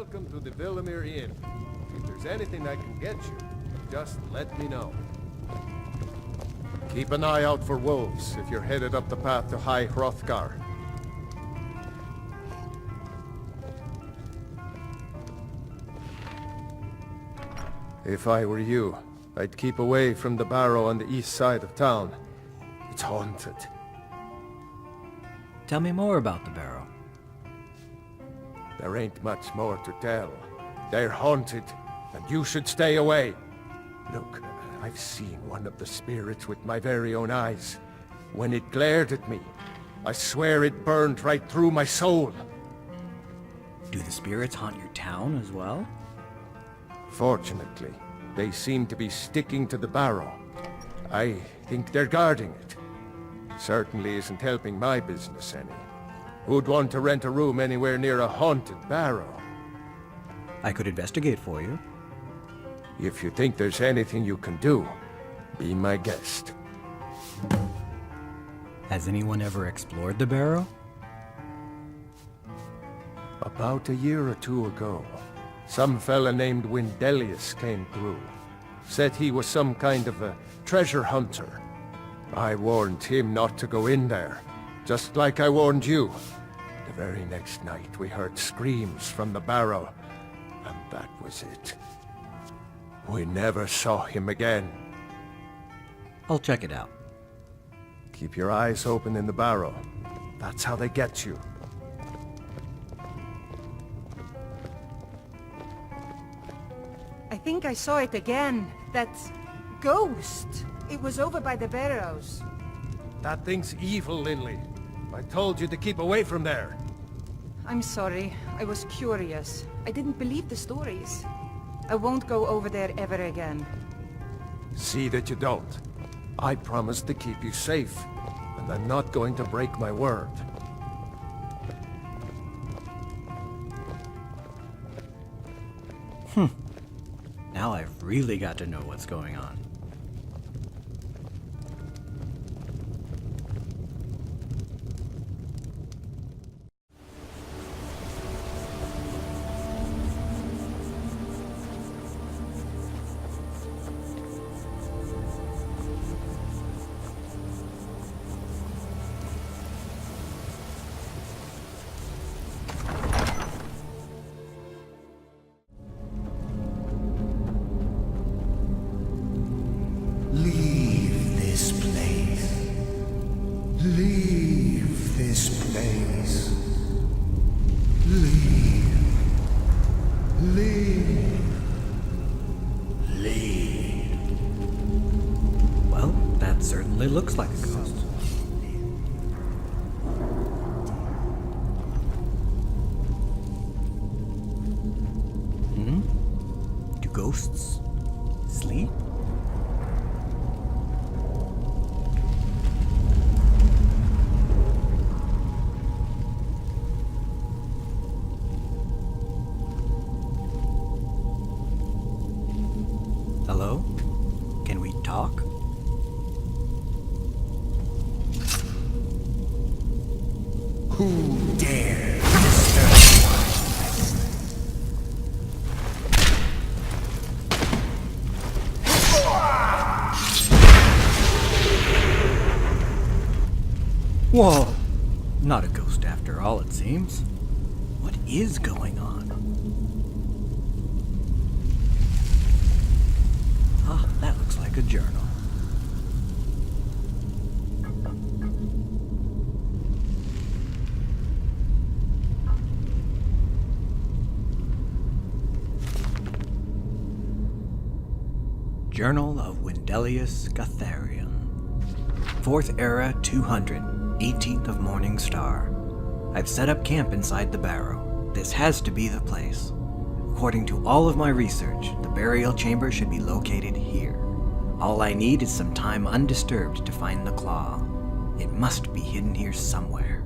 welcome to the Villamere Inn. If there's anything I can get you, just let me know. Keep an eye out for wolves if you're headed up the path to High Hrothgar. If I were you, I'd keep away from the barrow on the east side of town. It's haunted. Tell me more about the barrow. There ain't much more to tell. They're haunted, and you should stay away. Look, I've seen one of the spirits with my very own eyes. When it glared at me, I swear it burned right through my soul. Do the spirits haunt your town as well? Fortunately, they seem to be sticking to the barrow. I think they're guarding it. Certainly isn't helping my business any. Who'd want to rent a room anywhere near a haunted barrow? I could investigate for you. If you think there's anything you can do, be my guest. Has anyone ever explored the barrow? About a year or two ago, some fella named Wendelius came through. Said he was some kind of a treasure hunter. I warned him not to go in there, just like I warned you. The very next night we heard screams from the barrow, and that was it. We never saw him again. I'll check it out. Keep your eyes open in the barrow. That's how they get you. I think I saw it again. That ghost. It was over by the barrows. That thing's evil, Linley. I told you to keep away from there. I'm sorry. I was curious. I didn't believe the stories. I won't go over there ever again. See that you don't. I promised to keep you safe, and I'm not going to break my word. Now I've really got to know what's going on. Leave this place. Leave this place. Leave. Leave. Leave. Well, that certainly looks like a ghost. Do ghosts sleep? Hello? Can we talk? Who dare disturb my rest? Whoa! Not a ghost after all, it seems. What is going on? Ah, that looks like a journal. Journal of Wendelius Gatharion. 4th Era 200, 18th of Morning Star. I've set up camp inside the barrow. This has to be the place. According to all of my research, the burial chamber should be located here. All I need is some time undisturbed to find the claw. It must be hidden here somewhere.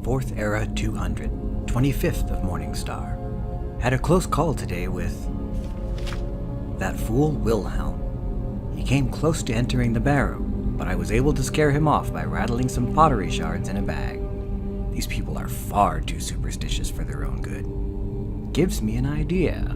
4th Era 200, 25th of Morning Star. Had a close call today with that fool Wilhelm. He came close to entering the barrow, but I was able to scare him off by rattling some pottery shards in a bag. These people are far too superstitious for their own good. gives me an idea.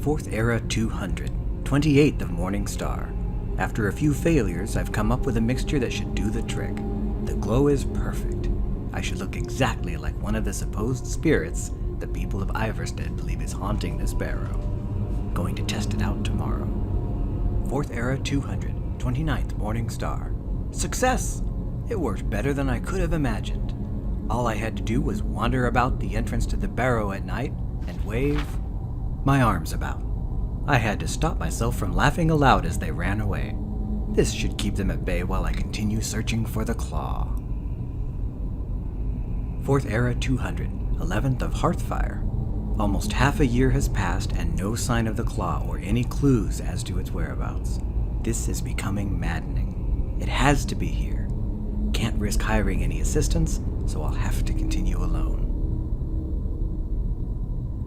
4th Era 200, 28th of Morning Star. After a few failures, I've come up with a mixture that should do the trick. The glow is perfect. I should look exactly like one of the supposed spirits the people of Ivarstead believe is haunting this barrow. Going to test it out tomorrow. 4th Era 200, 29th Morning Star. Success! It worked better than I could have imagined. All I had to do was wander about the entrance to the barrow at night and wave my arms about. I had to stop myself from laughing aloud as they ran away. This should keep them at bay while I continue searching for the claw. 4th Era 200, 11th of Hearthfire. Almost half a year has passed and no sign of the claw or any clues as to its whereabouts. This is becoming maddening. It has to be here. Can't risk hiring any assistance, so I'll have to continue alone.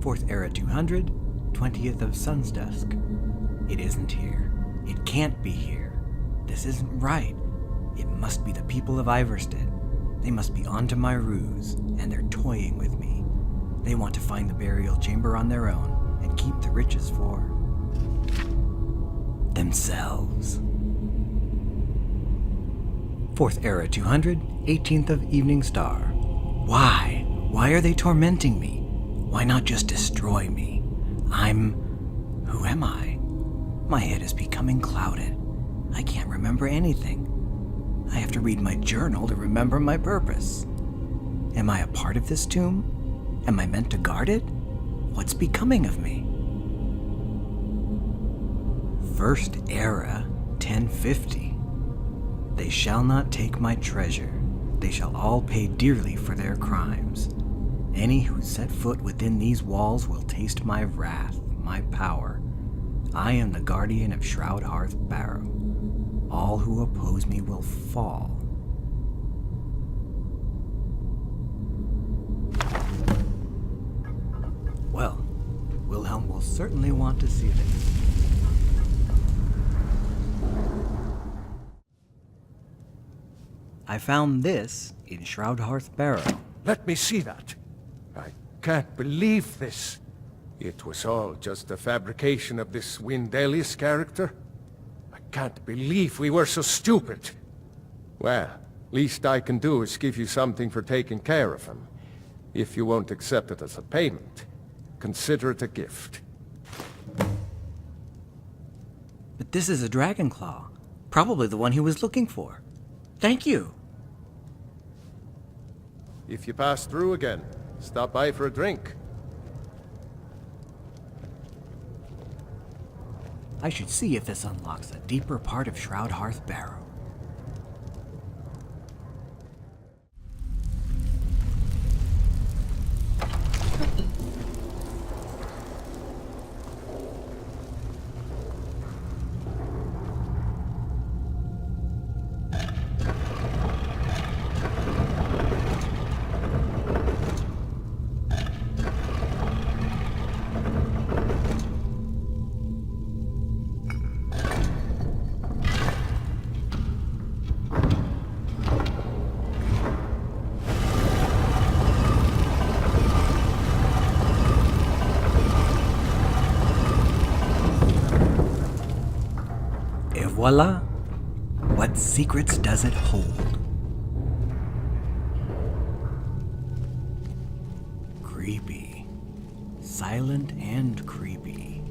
4th Era 200, 20th of Sun's Dusk. It isn't here. It can't be here. This isn't right. It must be the people of Ivarstead. They must be onto my ruse, and they're toying with me. They want to find the burial chamber on their own and keep the riches for themselves. 4th Era 200, 18th of Evening Star. Why? Why are they tormenting me? Why not just destroy me? Who am I? My head is becoming clouded. I can't remember anything. I have to read my journal to remember my purpose. Am I a part of this tomb? Am I meant to guard it? What's becoming of me? 1st Era 1050. They shall not take my treasure. They shall all pay dearly for their crimes. Any who set foot within these walls will taste my wrath, my power. I am the guardian of Shroud Hearth Barrow. All who oppose me will fall. Well, Wilhelm will certainly want to see this. I found this in Shroud Hearth Barrow. Let me see that. I can't believe this. It was all just a fabrication of this Windelius character. I can't believe we were so stupid. Well, least I can do is give you something for taking care of him. If you won't accept it as a payment, consider it a gift. But this is a dragon claw. Probably the one he was looking for. Thank you. If you pass through again, stop by for a drink. I should see if this unlocks a deeper part of Shroud Hearth Barrow. Voila! What secrets does it hold? Creepy. Silent and creepy.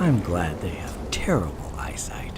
I'm glad they have terrible eyesight.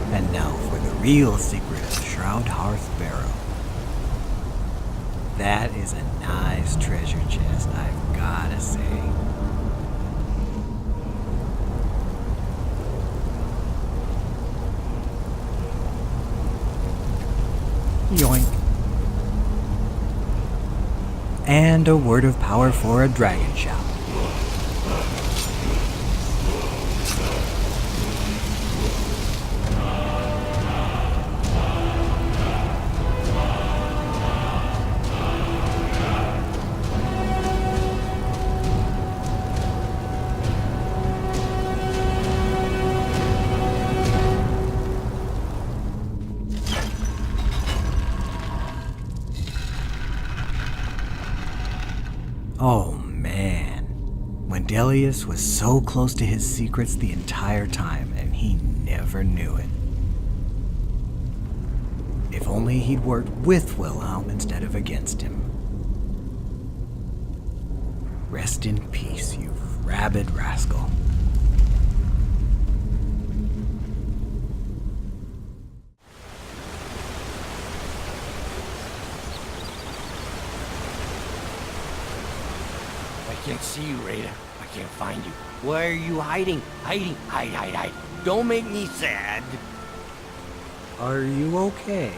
And now for the real secret of Shroud Hearth Barrow. That is a nice treasure chest, I've gotta say. Yoink. And a word of power for a dragon shout. Oh man, Wendelius was so close to his secrets the entire time, and he never knew it. If only he'd worked with Wilhelm instead of against him. Rest in peace, you rabid rascal. I can't see you, Rada. I can't find you. Why are you hiding? Hide. Don't make me sad. Are you okay?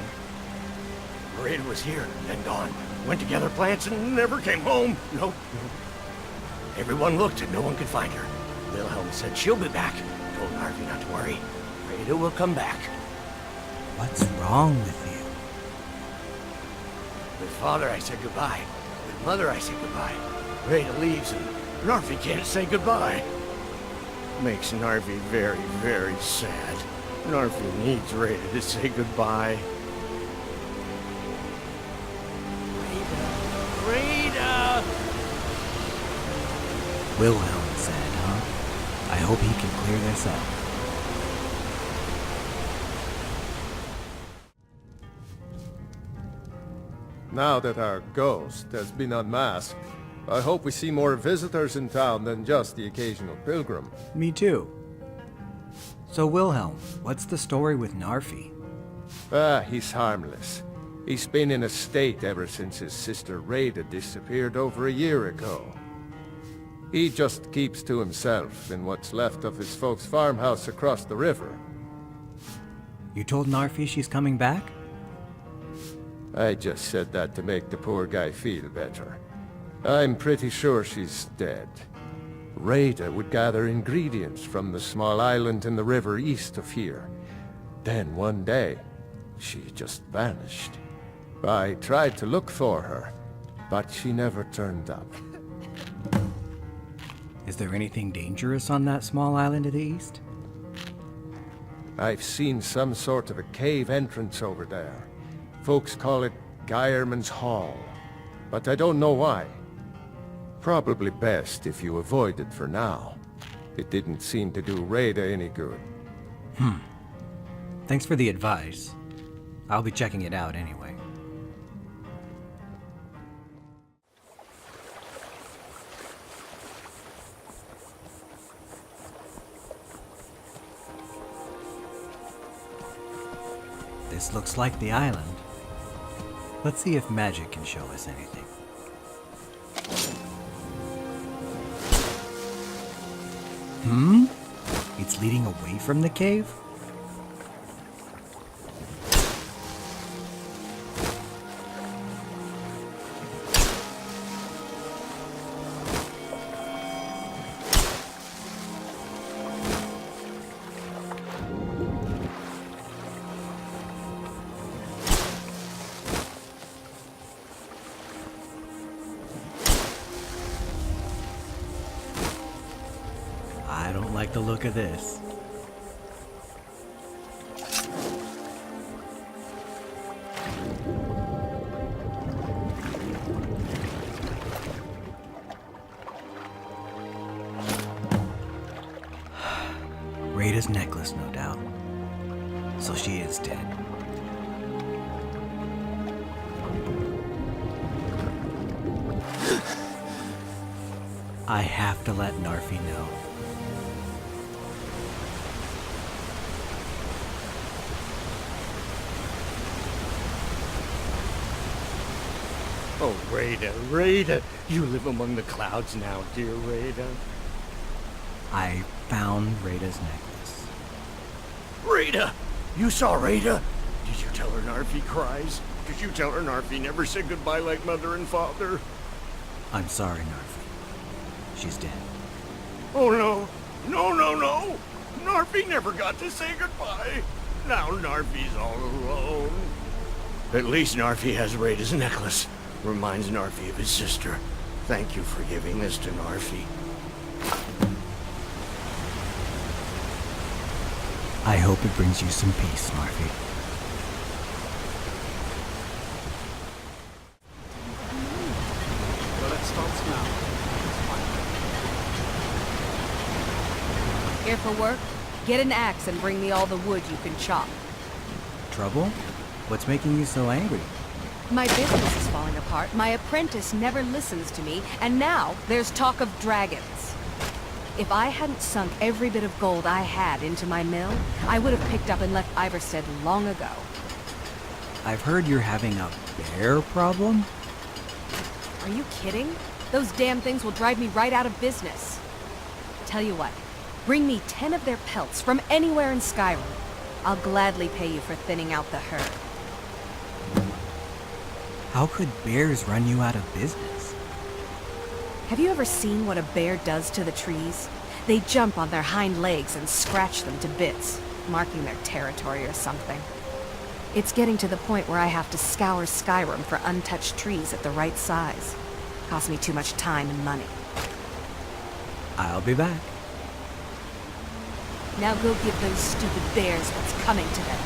Rada was here, then gone. Went to gather plants and never came home. Nope. Everyone looked and no one could find her. Wilhelm said she'll be back. Told Harvey not to worry. Rada will come back. What's wrong with you? With Father, I said goodbye. With Mother, I said goodbye. Rada leaves and Narvi can't say goodbye. Makes Narvi very, very sad. Narvi needs Rada to say goodbye. Rada! Wilhelm said, huh? I hope he can clear this up. Now that our ghost has been unmasked, I hope we see more visitors in town than just the occasional pilgrim. Me too. So Wilhelm, what's the story with Narfi? He's harmless. He's been in a state ever since his sister Rada disappeared over a year ago. He just keeps to himself in what's left of his folks' farmhouse across the river. You told Narfi she's coming back? I just said that to make the poor guy feel better. I'm pretty sure she's dead. Rada would gather ingredients from the small island in the river east of here. Then one day, she just vanished. I tried to look for her, but she never turned up. Is there anything dangerous on that small island to the east? I've seen some sort of a cave entrance over there. Folks call it Geirman's Hall, but I don't know why. Probably best if you avoid it for now. It didn't seem to do Rada any good. Thanks for the advice. I'll be checking it out anyway. This looks like the island. Let's see if magic can show us anything. It's leading away from the cave? I don't like the look of this. Rada's necklace, no doubt. So she is dead. I have to let Narfi know. Oh, Rada, you live among the clouds now, dear Rada. I found Rada's necklace. Rada! You saw Rada? Did you tell her Narfi cries? Did you tell her Narfi never said goodbye like mother and father? I'm sorry, Narfi. She's dead. Oh no! No! Narfi never got to say goodbye! Now Narfi's all alone. At least Narfi has Rada's necklace. Reminds Narfi of his sister. Thank you for giving this to Narfi. I hope it brings you some peace, Narfi. Well, it stops now. Here for work? Get an axe and bring me all the wood you can chop. Trouble? What's making you so angry? My business is falling apart, my apprentice never listens to me, and now there's talk of dragons. If I hadn't sunk every bit of gold I had into my mill, I would have picked up and left Ivarstead long ago. I've heard you're having a bear problem? Are you kidding? Those damn things will drive me right out of business. Tell you what, bring me 10 of their pelts from anywhere in Skyrim. I'll gladly pay you for thinning out the herd. How could bears run you out of business? Have you ever seen what a bear does to the trees? They jump on their hind legs and scratch them to bits, marking their territory or something. It's getting to the point where I have to scour Skyrim for untouched trees at the right size. Costs me too much time and money. I'll be back. Now go give those stupid bears what's coming to them.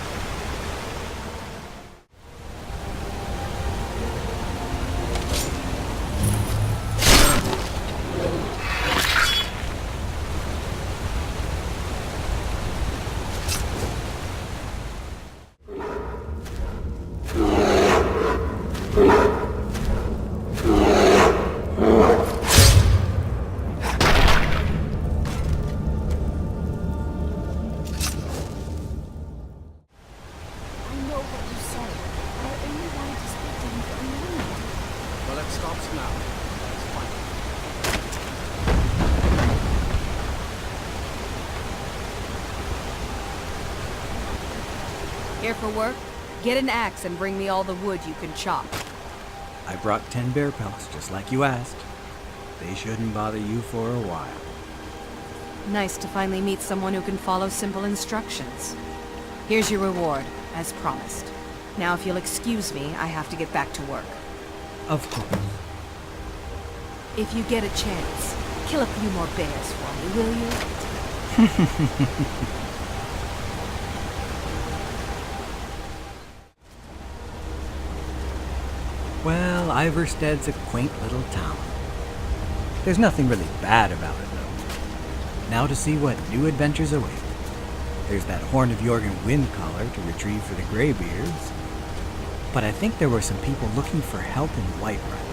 Well, it stops now. It's fine. Here for work? Get an axe and bring me all the wood you can chop. I brought 10 bear pelts, just like you asked. They shouldn't bother you for a while. Nice to finally meet someone who can follow simple instructions. Here's your reward, as promised. Now if you'll excuse me, I have to get back to work. Of course. If you get a chance, kill a few more bears for me, will you? Well, Ivarstead's a quaint little town. There's nothing really bad about it, though. Now to see what new adventures await. There's that Horn of Jorgen wind collar to retrieve for the Greybeards. But I think there were some people looking for help in Whiterun.